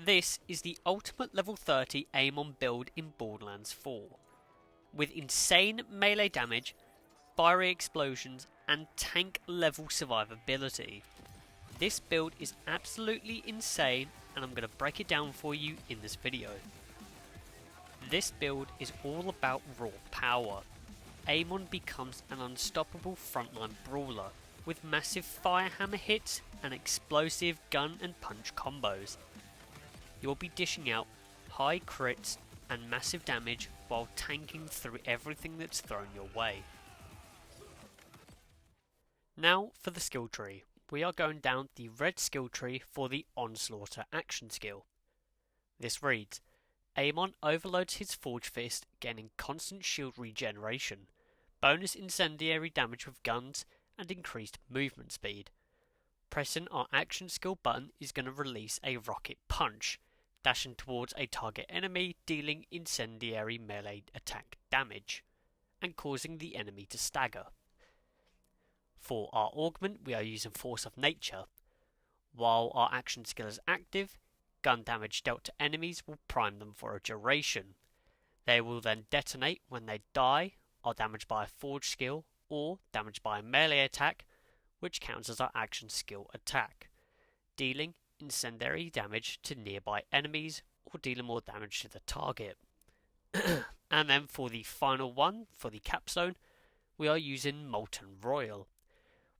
This is the ultimate level 30 Amon build in Borderlands 4, with insane melee damage, fiery explosions and tank level survivability. This build is absolutely insane and I'm going to break it down for you in this video. This build is all about raw power. Amon becomes an unstoppable frontline brawler with massive firehammer hits and explosive gun and punch combos. You'll be dishing out high crits and massive damage while tanking through everything that's thrown your way. Now for the skill tree. We are going down the red skill tree for the Onslaughter action skill. This reads, Amon overloads his Forge Fist, gaining constant shield regeneration, bonus incendiary damage with guns, and increased movement speed. Pressing our action skill button is going to release a rocket punch, dashing towards a target enemy, dealing incendiary melee attack damage, and causing the enemy to stagger. For our augment, we are using Force of Nature. While our action skill is active, gun damage dealt to enemies will prime them for a duration. They will then detonate when they die, are damaged by a Forge skill, or damaged by a melee attack, which counts as our action skill attack, dealing incendiary damage to nearby enemies or dealing more damage to the target. And then for the final one, for the capstone, we are using Molten Royal.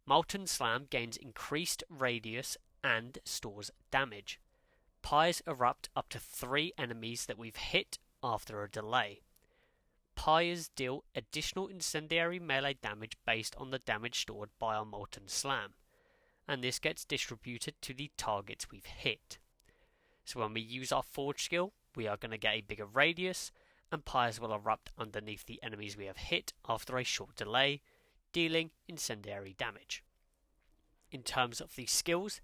Molten Slam gains increased radius and stores damage. Pyres erupt up to 3 enemies that we've hit after a delay. Pyres deal additional incendiary melee damage based on the damage stored by our Molten Slam, and this gets distributed to the targets we've hit. So when we use our Forge skill, we are going to get a bigger radius, and Pyres will erupt underneath the enemies we have hit after a short delay, dealing incendiary damage. In terms of the skills,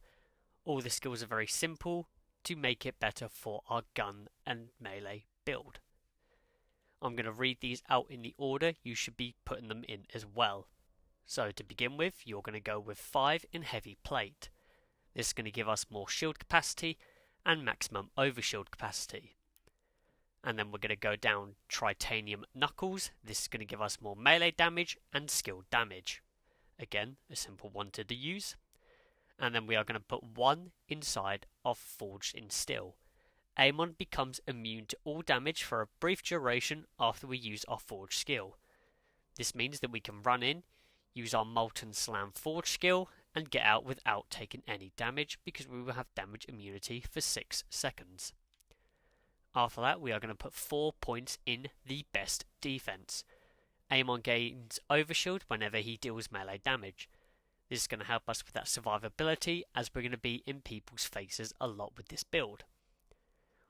all the skills are very simple to make it better for our gun and melee build. I'm going to read these out in the order you should be putting them in as well. So to begin with, you're going to go with 5 in heavy plate. This is going to give us more shield capacity and maximum overshield capacity. And then we're going to go down Tritanium Knuckles. This is going to give us more melee damage and skill damage. Again, a simple one to use. And then we are going to put 1 inside of Forged in Steel. Amon becomes immune to all damage for a brief duration after we use our Forge skill. This means that we can run in, use our Molten Slam Forge skill, and get out without taking any damage because we will have damage immunity for 6 seconds. After that, we are going to put 4 points in the best defense. Amon gains overshield whenever he deals melee damage. This is going to help us with that survivability as we're going to be in people's faces a lot with this build.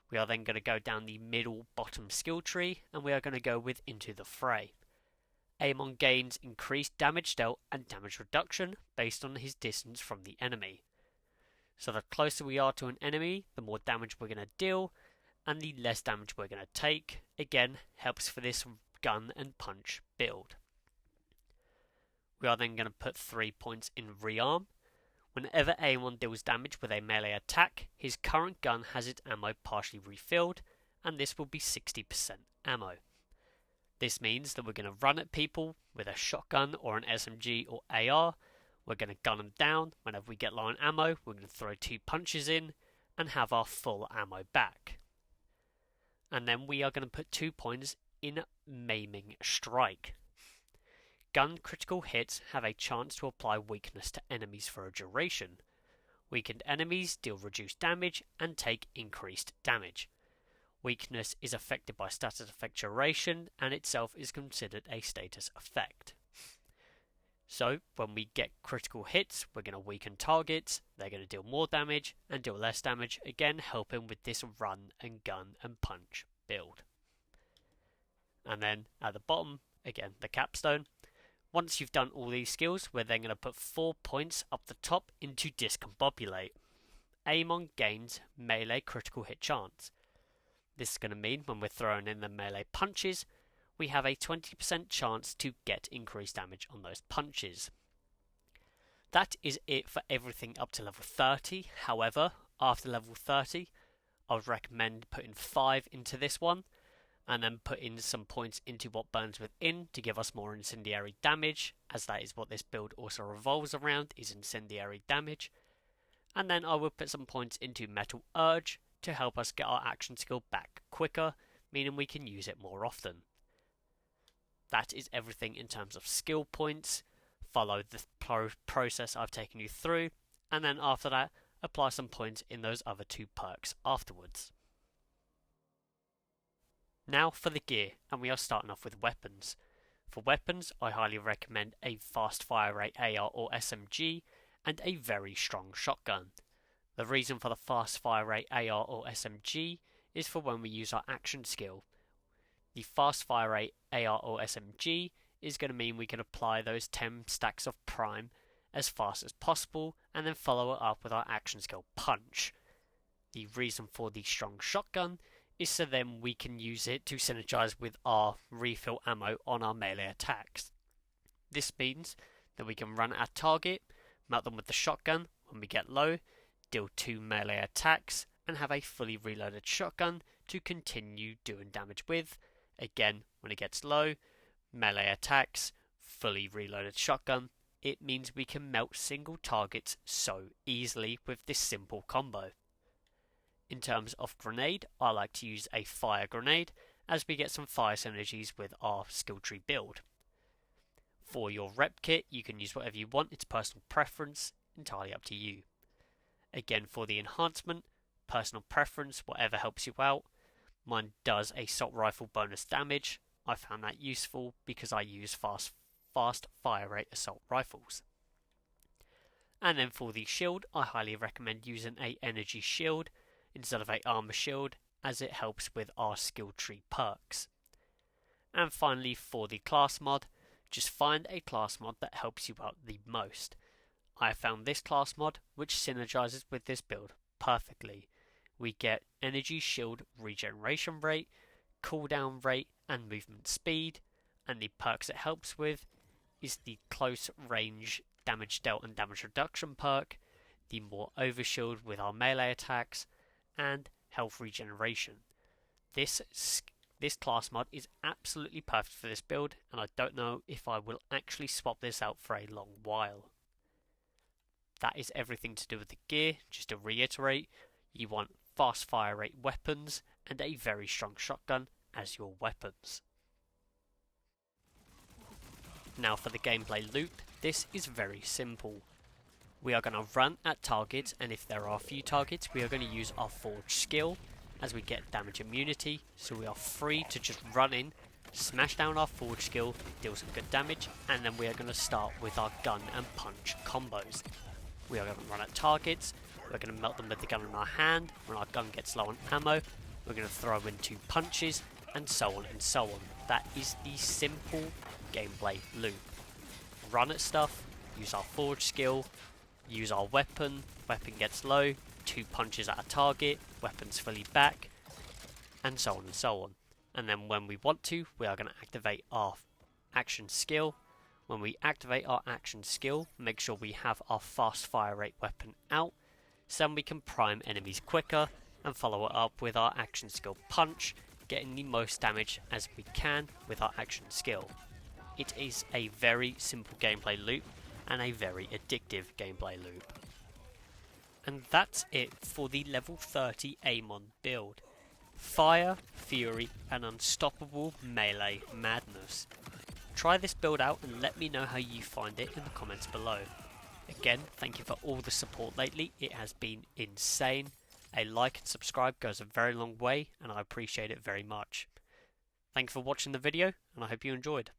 We are then going to go down the middle bottom skill tree and we are going to go with Into the Fray. Amon gains increased damage dealt and damage reduction based on his distance from the enemy. So the closer we are to an enemy, the more damage we're going to deal, and the less damage we're going to take. Again, helps for this gun and punch build. We are then going to put 3 points in Rearm. Whenever Amon deals damage with a melee attack, his current gun has its ammo partially refilled, and this will be 60% ammo. This means that we're going to run at people with a shotgun or an SMG or AR. We're going to gun them down. Whenever we get low on ammo, we're going to throw 2 punches in and have our full ammo back. And then we are going to put 2 points in Maiming Strike. Gun critical hits have a chance to apply weakness to enemies for a duration. Weakened enemies deal reduced damage and take increased damage. Weakness is affected by status effect duration and itself is considered a status effect. So when we get critical hits, we're going to weaken targets, they're going to deal more damage and deal less damage, again helping with this run and gun and punch build. And then at the bottom, again the capstone. Once you've done all these skills, we're then going to put 4 points up the top into Discombobulate. Amon gains melee critical hit chance. This is going to mean when we're throwing in the melee punches, we have a 20% chance to get increased damage on those punches. That is it for everything up to level 30. However, after level 30, I would recommend putting 5 into this one, and then putting some points into what burns within to give us more incendiary damage, as that is what this build also revolves around, is incendiary damage. And then I will put some points into metal urge to help us get our action skill back quicker, meaning we can use it more often. That is everything in terms of skill points. Follow the process I've taken you through, and then after that apply some points in those other 2 perks afterwards. Now for the gear, and we are starting off with weapons. For weapons, I highly recommend a fast fire rate AR or SMG and a very strong shotgun. The reason for the fast fire rate AR or SMG is for when we use our action skill. The fast fire rate AR or SMG is going to mean we can apply those 10 stacks of prime as fast as possible and then follow it up with our action skill punch. The reason for the strong shotgun is so then we can use it to synergize with our refill ammo on our melee attacks. This means that we can run at a target, melt them with the shotgun when we get low, deal 2 melee attacks, and have a fully reloaded shotgun to continue doing damage with. Again, when it gets low, melee attacks, fully reloaded shotgun. It means we can melt single targets so easily with this simple combo. In terms of grenade, I like to use a fire grenade as we get some fire synergies with our skill tree build. For your rep kit, you can use whatever you want, it's personal preference, entirely up to you. Again, for the enhancement, personal preference, whatever helps you out. Mine does a assault rifle bonus damage. I found that useful because I use fast fire rate assault rifles. And then for the shield, I highly recommend using a energy shield instead of a armor shield, as it helps with our skill tree perks. And finally, for the class mod, just find a class mod that helps you out the most. I have found this class mod which synergizes with this build perfectly. We get energy shield regeneration rate, cooldown rate and movement speed, and the perks it helps with is the close range damage dealt and damage reduction perk, the more overshield with our melee attacks, and health regeneration. This class mod is absolutely perfect for this build, and I don't know if I will actually swap this out for a long while. That is everything to do with the gear. Just to reiterate, you want fast fire rate weapons and a very strong shotgun as your weapons. Now for the gameplay loop, this is very simple. We are going to run at targets, and if there are a few targets, we are going to use our forge skill as we get damage immunity, so we are free to just run in, smash down our forge skill, deal some good damage, and then we are going to start with our gun and punch combos. We are going to run at targets, we're going to melt them with the gun in our hand. When our gun gets low on ammo, we're going to throw in 2 punches, and so on and so on. That is the simple gameplay loop. Run at stuff, use our forge skill, use our weapon gets low, 2 punches at a target, weapon's fully back, and so on and so on. And then when we want to, we are going to activate our action skill. When we activate our action skill, make sure we have our fast fire rate weapon out, so then we can prime enemies quicker and follow it up with our action skill punch, getting the most damage as we can with our action skill. It is a very simple gameplay loop and a very addictive gameplay loop. And that's it for the level 30 Amon build. Fire, fury and unstoppable melee madness. Try this build out and let me know how you find it in the comments below. Again, thank you for all the support lately, it has been insane. A like and subscribe goes a very long way and I appreciate it very much. Thanks for watching the video and I hope you enjoyed.